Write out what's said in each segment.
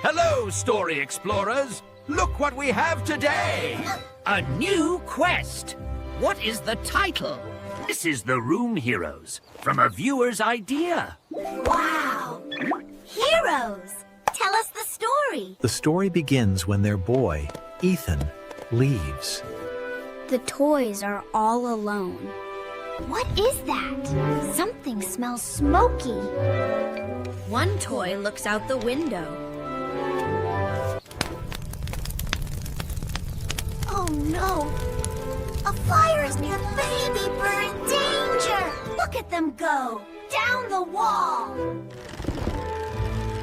Hello, story explorers. Look what we have today. A new quest. What is the title? This is the Room Heroes, from a viewer's idea. Wow! Heroes! Tell us the story. The story begins when their boy, Ethan, leaves. The toys are all alone. What is that? Something smells smoky. One toy looks out the window. Oh no! A fire is near baby bird. Danger! Look at them go! Down the wall!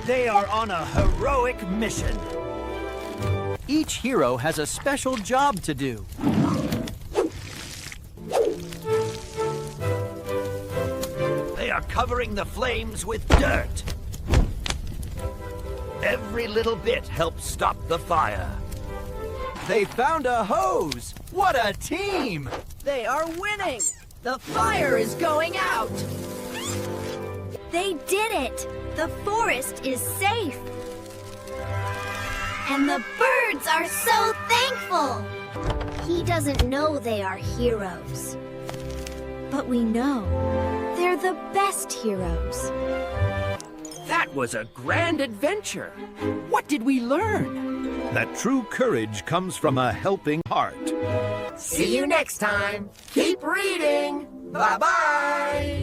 They are on a heroic mission. Each hero has a special job to do. They are covering the flames with dirt. Every little bit helps stop the fire. They found a hose! What a team! They are winning. The fire is going out. They did it! The forest is safe! And the birds are so thankful! He doesn't know they are heroes. But we know they're the best heroes. That was a grand adventure. What did we learn? That true courage comes from a helping heart. See you next time. Keep reading. Bye-bye.